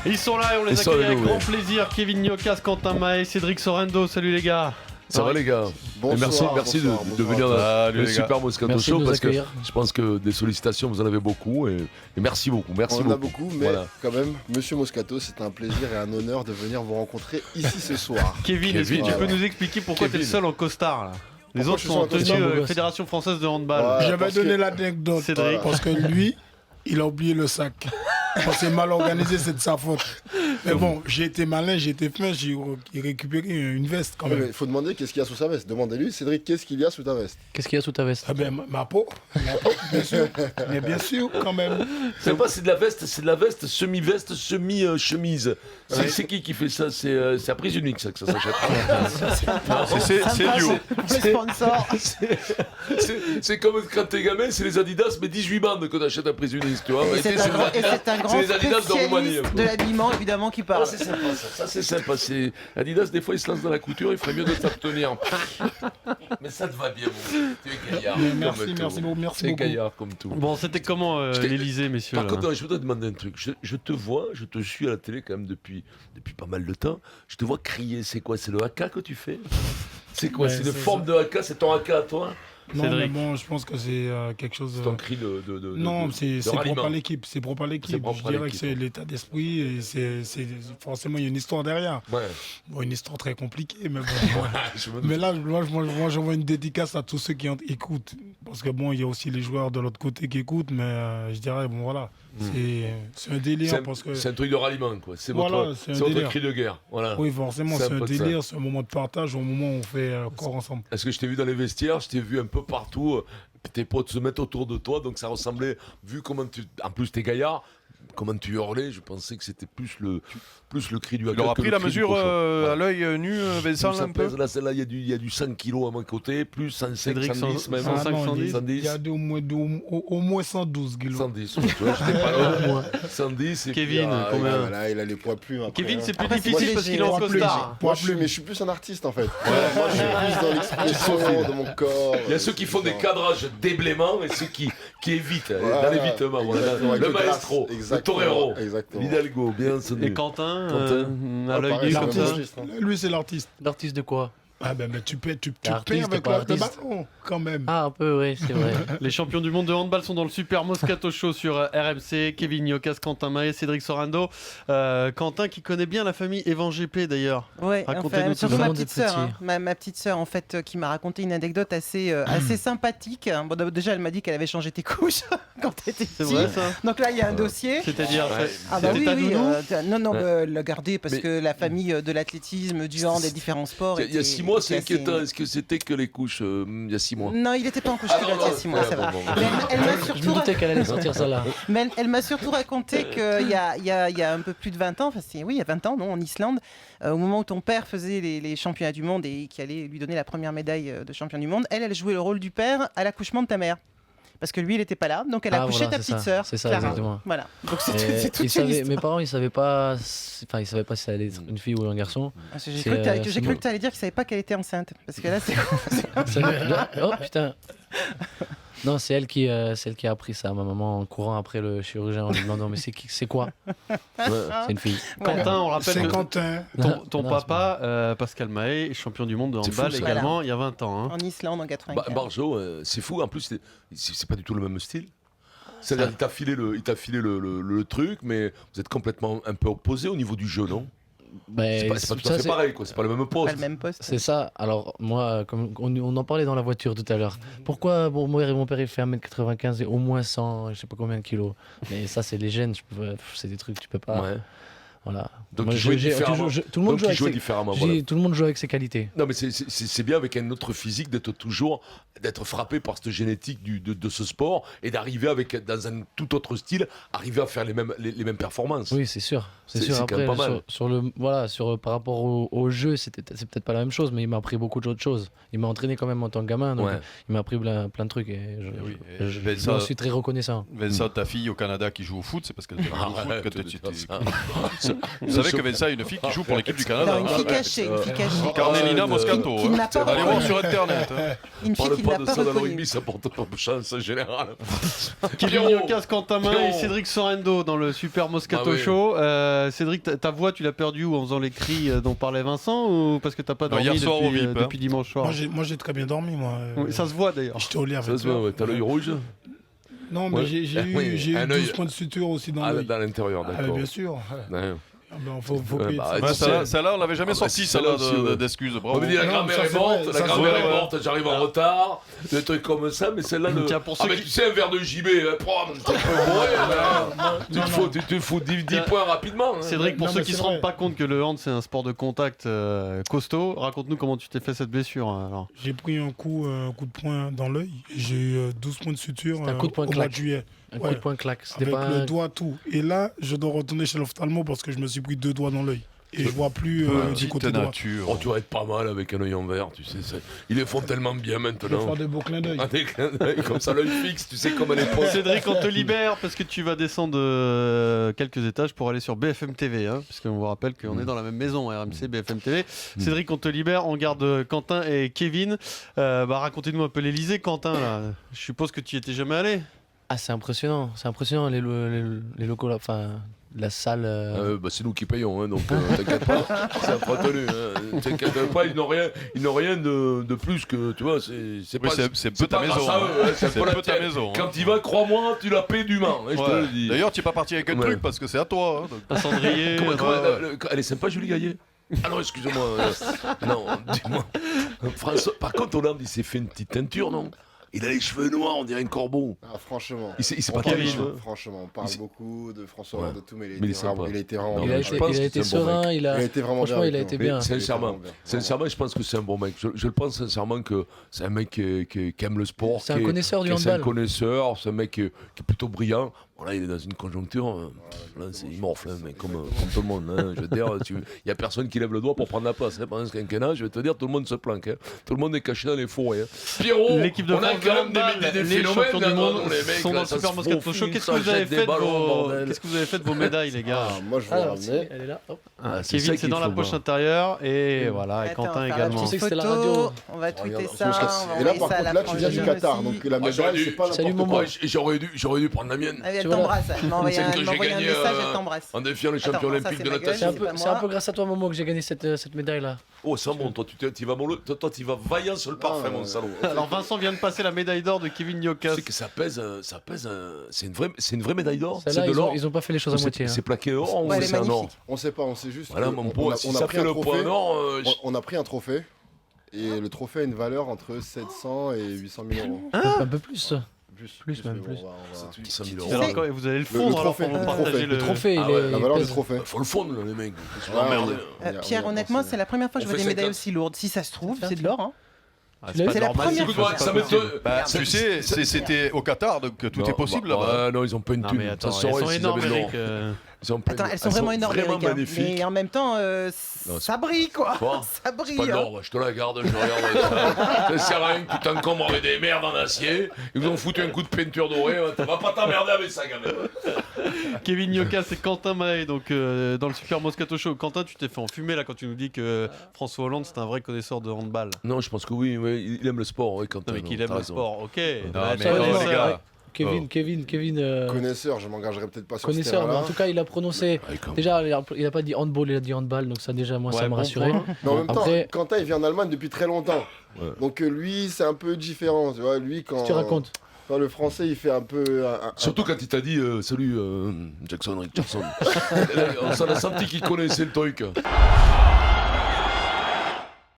Ils sont là et on les accueille avec grand plaisir. Kevin Niocas, Quentin Mahé, Cédric Sorendo. Salut les gars. Ça va les gars. Bonsoir, merci de venir dans le Super Moscato Show parce que je pense que des sollicitations vous en avez beaucoup et merci beaucoup. On en a beaucoup, mais quand même, Monsieur Moscato, c'est un plaisir et un honneur de venir vous rencontrer ici ce soir. Kevin, est-ce que tu peux nous expliquer pourquoi tu es le seul en costard là? Les autres sont en tenue Fédération Française de Handball. J'avais donné l'anecdote parce que lui, il a oublié le sac. On s'est mal organisé, c'est de sa faute. Mais bon, j'ai été malin, j'ai été fin, j'ai récupéré une veste quand même. Il faut demander qu'est-ce qu'il y a sous sa veste. Demandez-lui, Cédric, qu'est-ce qu'il y a sous ta veste? Qu'est-ce qu'il y a sous ta veste? Ah ben, ma peau, bien sûr. Mais bien sûr, quand même. C'est pas, c'est de la veste, semi-veste, semi-chemise. C'est qui fait ça? C'est à Prise Unique ça que ça s'achète. C'est Dio. Le sponsor. C'est comme quand t'es gamin, c'est les Adidas, mais 18 bandes que t'achètes à Prise Unique, tu vois. Et c'est un grand spécialiste de l'habillement, évidemment, qui parle. C'est sympa, ça c'est sympa. Adidas, des fois, il se lance dans la couture, il ferait mieux de s'abstenir. Mais ça te va bien, mon. Tu es gaillard. Merci beaucoup. Tu es gaillard comme tout. Bon, c'était comment l'Elysée, messieurs? Par contre, je voudrais te demander un truc. Je te vois, je te suis à la télé quand même depuis pas mal de temps. Je te vois crier. C'est quoi? C'est le haka que tu fais? C'est quoi? C'est une forme de haka? C'est ton haka à toi? Non, mais bon, je pense que c'est quelque chose. C'est un cri de non, c'est propre à l'équipe. C'est propre à l'équipe. Je dirais que c'est l'état d'esprit et c'est forcément il y a une histoire derrière. Ouais. Bon, une histoire très compliquée, mais bon. Mais là, moi, j'envoie une dédicace à tous ceux qui écoutent, parce que bon, il y a aussi les joueurs de l'autre côté qui écoutent, mais je dirais bon voilà, c'est un délire c'est un truc de ralliement quoi. C'est voilà, votre cri de guerre. Voilà. Oui, forcément, c'est un délire, c'est un moment de partage, au moment où on fait corps ensemble. Est-ce que je t'ai vu dans les vestiaires, je t'ai vu un peu partout, tes potes se mettent autour de toi, donc ça ressemblait, vu comment en plus t'es gaillard, comment tu hurlais, je pensais que c'était plus le cri du haka. Il aura pris la mesure à l'œil nu, Vincent, un peu. Là, celle-là, il y a du 100 kg à mon côté, plus 105, Cédric, 110 même. 110. Il y a au moins 112 kilos. 110, tu vois, j'étais pas loin. 110 et Kevin, puis, combien? Là, il a les poids plumes. Kevin, c'est plus difficile parce qu'il est en costard. Moi, je suis plus un artiste en fait. Moi, je suis plus dans l'expression de mon corps. Il y a ceux qui font des cadrages déblaiements et ceux qui évitent, dans l'évitement. Le maestro, le torero, l'Hidalgo, bien sonné. Et Quentin, à l'œil nu comme ça. Lui, c'est l'artiste. L'artiste de quoi? Ah ben tu perds Artiste, avec pas le artiste. ballon, quand même. Ah, un peu, oui, c'est vrai. Les champions du monde de handball sont dans le Super Moscato Show sur RMC. Kevin Niocas, Quentin Mahé, Cédric Sorendo. Quentin qui connaît bien la famille Evan GP d'ailleurs. Ouais, racontez-nous surtout tout ma ça. petite sœur, ma petite sœur en fait, qui m'a raconté une anecdote assez sympathique. Bon, déjà, elle m'a dit qu'elle avait changé tes couches quand t'étais petit. C'est vrai ça? Donc là, il y a un dossier. C'est-à-dire, Ah bah c'était oui, ta nounou? non, la garder parce que la famille de l'athlétisme, du hand, des différents sports. Il y a 6 mois, c'est inquiétant. Est-ce que c'était que les couches il y a 6 mois? Non, il n'était pas en couche culotte il y a 6 mois, ça va. Elle m'a Je surtout me doutais qu'elle allait sortir ça là. Mais elle m'a surtout raconté qu'il y a un peu plus de 20 ans, il y a 20 ans, non, en Islande, au moment où ton père faisait les championnats du monde et qui allait lui donner la première médaille de champion du monde, elle jouait le rôle du père à l'accouchement de ta mère. Parce que lui, il n'était pas là, donc elle a accouché ta petite sœur. C'est ça, Clara. exactement. Voilà. Donc c'est toute une histoire. Mes parents, ils savaient pas si ça allait être une fille ou un garçon. J'ai cru que tu allais dire qu'ils savaient pas qu'elle était enceinte. Parce que là, c'est. Oh putain. Non, c'est elle qui a appris ça à ma maman en courant après le chirurgien en lui demandant mais c'est quoi? C'est une fille. Quentin, on rappelle C'est que Quentin. ton papa, Pascal Mahé, est champion du monde de handball fou, ça. également il y a 20 ans. En Islande en 95. Barjo, c'est fou. En plus, c'est pas du tout le même style. C'est-à-dire qu'il t'a filé le truc, mais vous êtes complètement un peu opposés au niveau du jeu, non? C'est pas tout à fait pareil, quoi. C'est pas le même poste. Pas le même poste. C'est ça. Alors, moi, comme on en parlait dans la voiture tout à l'heure. Pourquoi mon père il fait 1m95 et au moins 100, je sais pas combien de kilos. Mais ça, c'est les gènes. C'est des trucs, tu peux pas. Ouais. Voilà. Donc Moi, il jouait différemment. tout le monde joue différemment. Voilà. Tout le monde joue avec ses qualités. Non, mais c'est bien avec un autre physique d'être frappé par cette génétique de ce sport et d'arriver dans un tout autre style, arriver à faire les mêmes performances. Oui, c'est sûr. C'est sûr. C'est quand même Après, pas mal. par rapport au jeu, c'est peut-être pas la même chose, mais il m'a appris beaucoup d'autres choses. Il m'a entraîné quand même en tant que gamin, donc il m'a appris plein de trucs et je suis très reconnaissant. Vincent, ta fille au Canada qui joue au foot, c'est parce qu'elle joue au foot que Vous savez que Vincent a une fille qui joue pour l'équipe du Canada. Non, une fille cachée. Carmelina Moscato. Qui n'a pas Allez voir reconnu. sur Internet. Une fille Parle qui pas n'a de pas ça dans le reconnu. rugby, ça porte pas chance en général. Kevin Yocas, Quentin Main et Pierrot. Cédric Sorendo dans le Super Moscato Ah oui. Show. Cédric, ta voix, tu l'as perdue où en faisant les cris dont parlait Vincent ou parce que t'as pas Non, dormi hier soir au VIP, hein. depuis dimanche soir? Moi, j'ai très bien dormi, moi. Oui, ça se voit d'ailleurs. J'étais au lit avec Ça se voit, ouais, t'as l'œil rouge. Non, mais Ouais. j'ai eu Un 12 œil. points de suture aussi dans Ah, l'œil. dans l'intérieur, Ah, d'accord. bien sûr. Ouais. Ah ben, faut Ouais, payer de bah, ça. tu Ouais, sais. celle-là, on l'avait jamais Ah, sorti, bah, celle-là, celle-là aussi, ouais. d'excuses. On Bravo. me dit la Non, grand-mère ça, est c'est morte, vrai, la ça, grand-mère c'est est vrai. morte, j'arrive en retard, des trucs comme ça, mais celle-là, Tiens, pour ceux mais qui- tu sais, un verre de JB, t'es pas bourré, tu te fous 10 points rapidement. hein. Cédric, pour Non, ceux mais qui c'est se rendent vrai. pas compte que le hand c'est un sport de contact costaud, raconte-nous comment tu t'es fait cette blessure. Alors. J'ai pris un coup de poing dans l'œil. J'ai eu 12 points de suture C'est un coup de poing au mois de claque. juillet. Un coup de poing claque. C'était Avec pas le un- doigt, tout. Et là, je dois retourner chez l'ophtalmo parce que je me suis pris 2 doigts dans l'œil. Et je vois plus du côté Petite droit. nature. Oh, tu vas être pas mal avec un œil en verre, tu sais. Ils les font tellement bien Je vais maintenant. faire des beaux clins d'œil. Ah, des clins d'œil, comme ça, l'œil fixe, tu sais, comme à l'époque. Cédric, on te libère parce que tu vas descendre quelques étages pour aller sur BFM TV, hein, puisqu'on vous rappelle qu'on est dans la même maison, RMC, BFM TV. Cédric, on te libère, on garde Quentin et Kevin. Racontez-nous un peu l'Elysée, Quentin. Là. Je suppose que tu y étais jamais allé. Ah, c'est impressionnant les locaux là, enfin la salle. Bah, c'est nous qui payons, hein, donc t'inquiète pas, c'est entretenu. Hein. T'inquiète pas, ils n'ont rien de plus que, tu vois, c'est Oui, pas, c'est peu ta pas maison. grâce à eux, hein, c'est C'est pas la peu ta tienne. maison. hein. Quand tu vas, crois-moi, tu la paies dûment, hein, je te Ouais. le dis. D'ailleurs, tu n'es pas parti avec un Ouais. truc parce que c'est à toi. hein, donc. Un cendrier. Elle est sympa, Julie Gaillet. Alors, excusez-moi. Non, dis-moi. François, par contre, Hollande, il s'est fait une petite teinture, non? Il a les cheveux noirs, on dirait un corbeau. Ah, franchement. Il s'est On pas parle, taillé les cheveux. franchement, on parle beaucoup de François Ouais. Hollande, de tout, mais Mais il il est sympa. a été vraiment Non, il bien. a je été, pense il a que été c'est un bon serein, il a été vraiment franchement bien il a avec été nous. bien. Sincèrement, je pense que c'est un bon mec. Je le pense sincèrement que c'est un mec qui aime le sport. C'est un connaisseur du C'est un handball. connaisseur, c'est un mec qui est plutôt brillant. Voilà, il est dans une conjoncture, là, il morfle, hein, mais comme tout le monde. Hein. Je veux dire, il n'y a personne qui lève le doigt pour prendre la place. Hein. Pendant ce quinquennat, je vais te dire, tout le monde se planque. Hein. Tout le monde est caché dans les forêts. Hein. Pierrot, L'équipe de on a France quand même handball, des les phénomènes champions du là, monde dans les mecs, sont là, dans le ça Super se Moscato faufile, Show. Qu'est-ce ça que vous avez jette des fait de ballons, vos... bordel. Qu'est-ce que vous avez fait de vos médailles, les gars? Ah, moi, je vous Alors, ramenais. elle est là. Hop. c'est Kevin, ça c'est qu'il dans la faut poche voir. intérieure et voilà, et Attends, Quentin on va faire également. la Tu sais que petite c'était la radio. photo, on va tweeter ça, on va Et là, envoyer par ça à contre, la là, tu viens du franchise Qatar, aussi. donc la Ah, j'aurais médaille, dû- c'est pas Salut, n'importe Momo. quoi. J'aurais dû prendre la mienne. Allez, elle Tu vois, t'embrasse, elle m'a envoyé C'est que un j'ai message, gagné, elle t'embrasse. en défiant les Attends, champions ça, olympiques c'est de ma gueule, C'est un natation. c'est peu, pas c'est un moi. peu grâce à toi Momo que j'ai gagné cette médaille là. Oh, ça bon, toi, tu vas vaillant sur le parfum, mon salaud. Alors Vincent vient de passer la médaille d'or de Kevin Tu Yocas. sais que ça pèse, c'est une vraie médaille d'or. C'est Celle-là de l'or. ils ont pas fait les choses à moitié. hein. C'est plaqué or ou Ouais, elle est c'est un or? magnifique. On sait pas, on sait juste. Voilà, que mon on pote, a- si on a ça pris fait un le trophée, point or, on a pris un trophée. Et le trophée a une valeur entre 700 et 800 000 euros. Un peu plus. Plus, mais même bon, plus. on va- 100 000 Alors, euros. quand vous allez le Le fondre alors trophée, pour le partager trophée. le... Le trophée, Ah il ouais, est. La il valeur du pèse. trophée. Faut le fondre, là, les mecs. Ils sont Ouais, emmerdés. on y a- Pierre, on y a honnêtement, pensé. c'est la première fois que On je vois fait des médailles 50. aussi lourdes. Si ça se trouve, c'est de l'or. Hein. Ah, c'est pas C'est la normal, première c'est fois. pas Ça possible. m'étonne. Bah, tu sais, c'était au Qatar, donc tout est possible là-bas. Non, ils ont pas une Non thune. mais attends, Ça elles saurait sont s'ils énormes avaient de l'or. Eric. Ils ont plein Attends, de- elles sont vraiment énormes, vraiment Eric, hein. magnifiques. Mais en même temps, Non, ça brille quoi. Quoi Ça brille. Pas hein. d'or, je te la garde, je regarde ça. Ça sert à rien que tu t'encombres avec des merdes en acier. Ils vous ont foutu un coup de peinture dorée. Tu vas pas t'emmerder avec ça, gamin. Kevin Yocas et Quentin Mahé donc dans le Super Moscato Show. Quentin, tu t'es fait enfumer là quand tu nous dis que François Hollande c'est un vrai connaisseur de handball. Non, je pense que oui, il aime le sport, oui, quand Non mais qu'il aime le sport, ok. Non, Bah, mais tu vois, non, ça, les gars. Kevin. Connaisseur, je m'engagerai peut-être pas sur ce Connaisseur, mais en terrain-là. tout cas, il a prononcé. Déjà, il a pas dit handball, il a dit handball, donc ça, déjà, moi, Ouais, ça me bon rassurait. point. Mais en même Après- temps, Quentin, il vit en Allemagne depuis très longtemps. Ouais. Donc lui, c'est un peu différent. Tu vois, lui, quand, Qu'est-ce que tu racontes quand le français, il fait un peu... Surtout quand il t'a dit salut Jackson, Rick Jackson. On s'en a senti qu'il connaissait le truc.